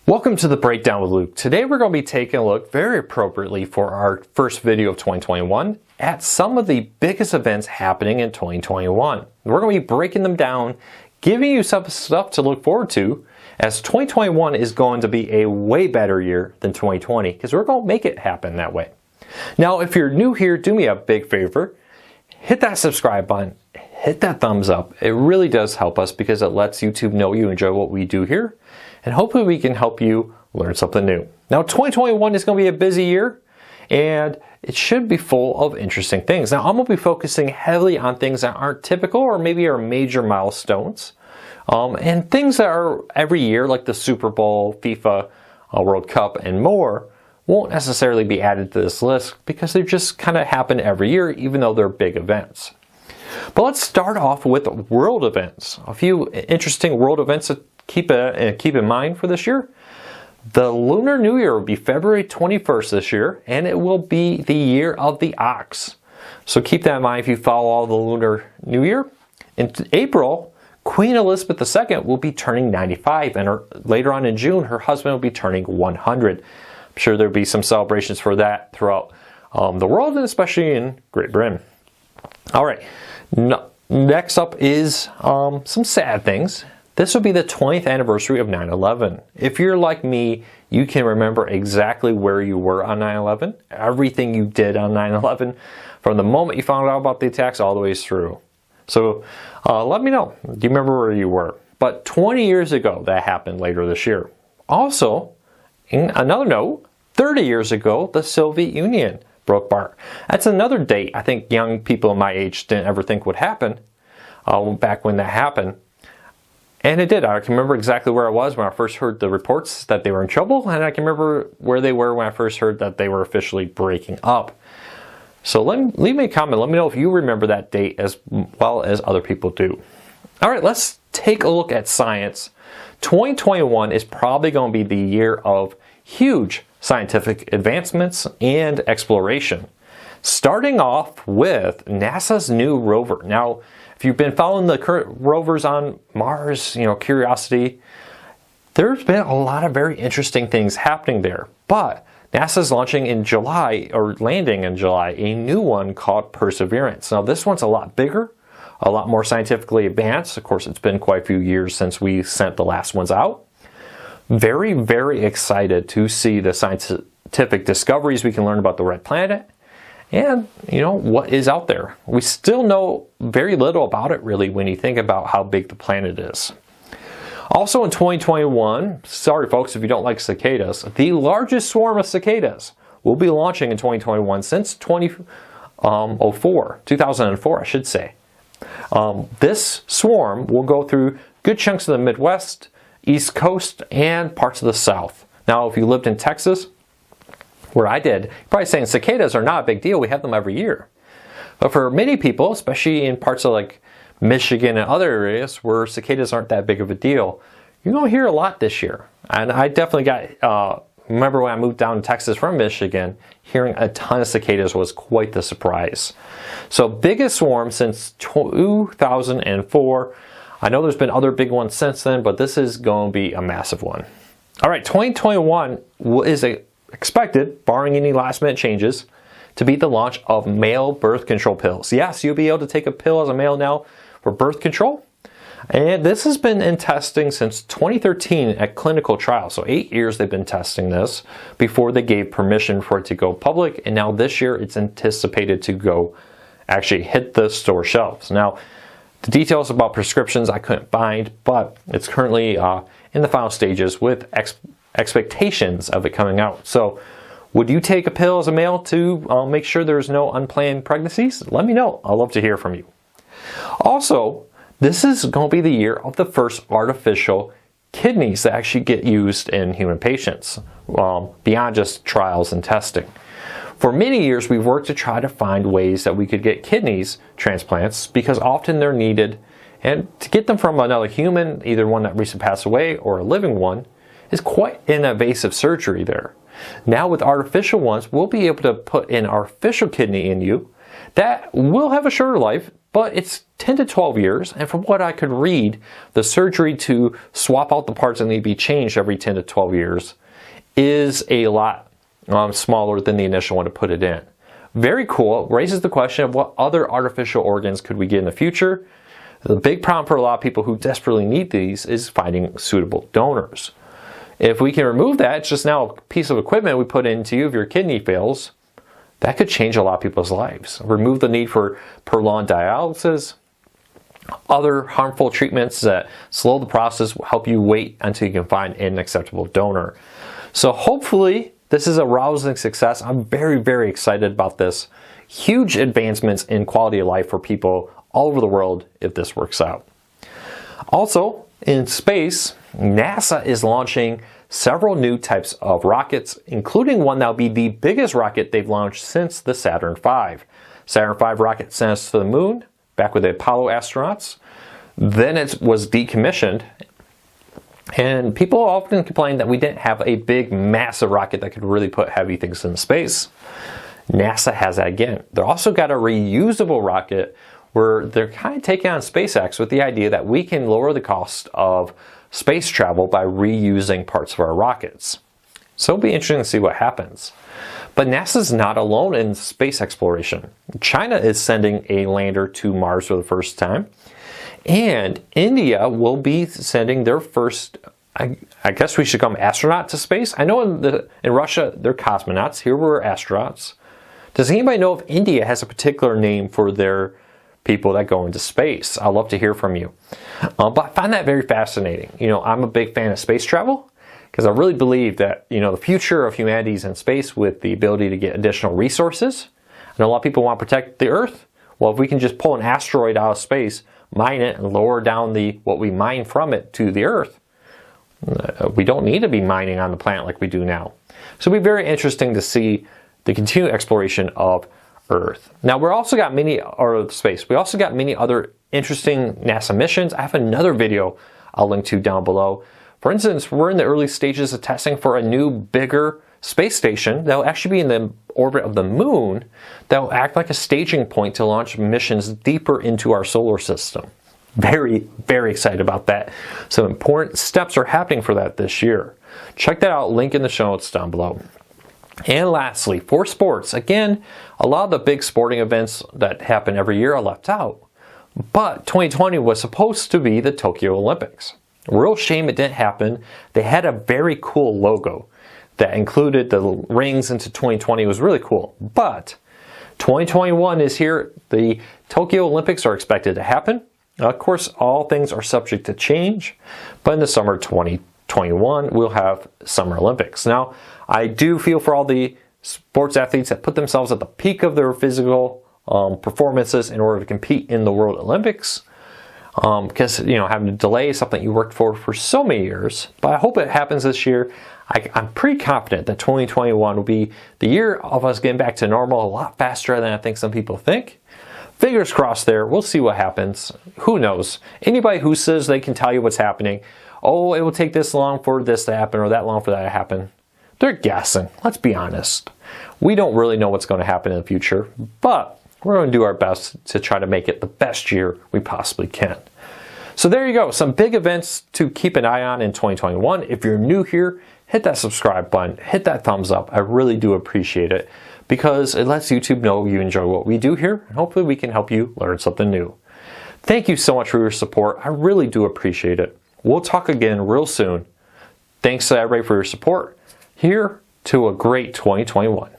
Welcome to the Breakdown with Luke. Today we're going to be taking a look, very appropriately for our first video of 2021, at some of the biggest events happening in 2021. We're going to be breaking them down, giving you some stuff to look forward to, as 2021 is going to be a way better year than 2020, because we're going to make it happen that way. Now, if you're new here, do me a big favor. Hit that subscribe button, hit that thumbs up. It really does help us because it lets YouTube know you enjoy what we do here. And hopefully we can help you learn something new. Now 2021 is going to be a busy year and it should be full of interesting things. Now I'm going to be focusing heavily on things that aren't typical or maybe are major milestones. And things that are every year like the Super Bowl, FIFA, World Cup and more won't necessarily be added to this list because they just kind of happen every year even though they're big events. But let's start off with world events. A few interesting world events to keep in mind for this year. The Lunar New Year will be February 21st this year, and it will be the year of the ox. So keep that in mind if you follow all the Lunar New Year. In April, Queen Elizabeth II will be turning 95, and later on in June, her husband will be turning 100. I'm sure there'll be some celebrations for that throughout the world, and especially in Great Britain. All right, next up is some sad things. This will be the 20th anniversary of 9/11. If you're like me, you can remember exactly where you were on 9/11, everything you did on 9/11, from the moment you found out about the attacks all the way through. So let me know, do you remember where you were? But 20 years ago, that happened later this year. Also, in another note, 30 years ago, the Soviet Union broke apart. That's another date I think young people my age didn't ever think would happen back when that happened. And it did. I can remember exactly where I was when I first heard the reports that they were in trouble, and I can remember where they were when I first heard that they were officially breaking up. So leave me a comment. Let me know if you remember that date as well as other people do. All right, let's take a look at science. 2021 is probably going to be the year of huge scientific advancements and exploration. Starting off with NASA's new rover. Now, if you've been following the current rovers on Mars, Curiosity, there's been a lot of very interesting things happening there. But NASA's launching in July, or landing in July, a new one called Perseverance. Now this one's a lot bigger, a lot more scientifically advanced. Of course, it's been quite a few years since we sent the last ones out. Very, very excited to see the scientific discoveries we can learn about the red planet. And, what is out there. We still know very little about it, really, when you think about how big the planet is. Also in 2021, sorry folks if you don't like cicadas, the largest swarm of cicadas will be launching in 2021 since 2004, I should say. This swarm will go through good chunks of the Midwest, East Coast, and parts of the South. Now, if you lived in Texas, where I did, you're probably saying cicadas are not a big deal, we have them every year. But for many people, especially in parts of like Michigan and other areas where cicadas aren't that big of a deal, you're going to hear a lot this year. And I definitely got, remember when I moved down to Texas from Michigan, hearing a ton of cicadas was quite the surprise. So biggest swarm since 2004. I know there's been other big ones since then, but this is going to be a massive one. All right, 2021 is expected, barring any last minute changes, to be the launch of male birth control pills. Yes, you'll be able to take a pill as a male now for birth control. And this has been in testing since 2013 at clinical trials. So 8 years they've been testing this before they gave permission for it to go public. And now this year it's anticipated to go actually hit the store shelves. Now, the details about prescriptions I couldn't find, but it's currently in the final stages with expectations of it coming out. So would you take a pill as a male to make sure there's no unplanned pregnancies? Let me know. I'd love to hear from you. Also, this is going to be the year of the first artificial kidneys that actually get used in human patients, beyond just trials and testing. For many years, we've worked to try to find ways that we could get kidneys transplants because often they're needed, and to get them from another human, either one that recently passed away or a living one, is quite an invasive surgery there. Now with artificial ones, we'll be able to put an artificial kidney in you that will have a shorter life, but it's 10 to 12 years, and from what I could read, the surgery to swap out the parts that need to be changed every 10 to 12 years is a lot smaller than the initial one to put it in. Very cool. It raises the question of what other artificial organs could we get in the future. The big problem for a lot of people who desperately need these is finding suitable donors. If we can remove that, it's just now a piece of equipment we put into you if your kidney fails. That could change a lot of people's lives. Remove the need for prolonged dialysis, other harmful treatments that slow the process, help you wait until you can find an acceptable donor. So hopefully this is a rousing success. I'm very, very excited about this. Huge advancements in quality of life for people all over the world if this works out. Also, in space, NASA is launching several new types of rockets, including one that will be the biggest rocket they've launched since the Saturn V. Saturn V rocket sent us to the moon, back with the Apollo astronauts. Then it was decommissioned, and people often complain that we didn't have a big, massive rocket that could really put heavy things in space. NASA has that again. They've also got a reusable rocket where they're kind of taking on SpaceX with the idea that we can lower the cost of space travel by reusing parts of our rockets. So it'll be interesting to see what happens. But NASA's not alone in space exploration. China is sending a lander to Mars for the first time. And India will be sending their first, I guess we should call them astronaut to space. I know in Russia they're cosmonauts. Here we're astronauts. Does anybody know if India has a particular name for their people that go into space? I'd love to hear from you. But I find that very fascinating. I'm a big fan of space travel because I really believe that, the future of humanity is in space with the ability to get additional resources. I know a lot of people want to protect the Earth. Well, if we can just pull an asteroid out of space, mine it, and lower down what we mine from it to the Earth, we don't need to be mining on the planet like we do now. So it'll be very interesting to see the continued exploration of Earth. Now we also got many other interesting NASA missions. I have another video I'll link to down below. For instance, we're in the early stages of testing for a new, bigger space station that will actually be in the orbit of the moon that will act like a staging point to launch missions deeper into our solar system. Very, very excited about that. Some important steps are happening for that this year. Check that out, link in the show notes down below. And lastly, for sports, again, a lot of the big sporting events that happen every year are left out. But 2020 was supposed to be the Tokyo Olympics. Real shame it didn't happen. They had a very cool logo that included the rings into 2020. It was really cool. But 2021 is here. The Tokyo Olympics are expected to happen. Of course, all things are subject to change. But in the summer of 2021, we'll have Summer Olympics. Now, I do feel for all the sports athletes that put themselves at the peak of their physical performances in order to compete in the World Olympics. Because, having to delay something you worked for so many years. But I hope it happens this year. I'm pretty confident that 2021 will be the year of us getting back to normal a lot faster than I think some people think. Fingers crossed there. We'll see what happens. Who knows? Anybody who says they can tell you what's happening, oh, it will take this long for this to happen or that long for that to happen, they're guessing. Let's be honest. We don't really know what's going to happen in the future, but we're going to do our best to try to make it the best year we possibly can. So there you go. Some big events to keep an eye on in 2021. If you're new here, hit that subscribe button, hit that thumbs up. I really do appreciate it because it lets YouTube know you enjoy what we do here, and hopefully we can help you learn something new. Thank you so much for your support. I really do appreciate it. We'll talk again real soon. Thanks to everybody for your support. Here to a great 2021.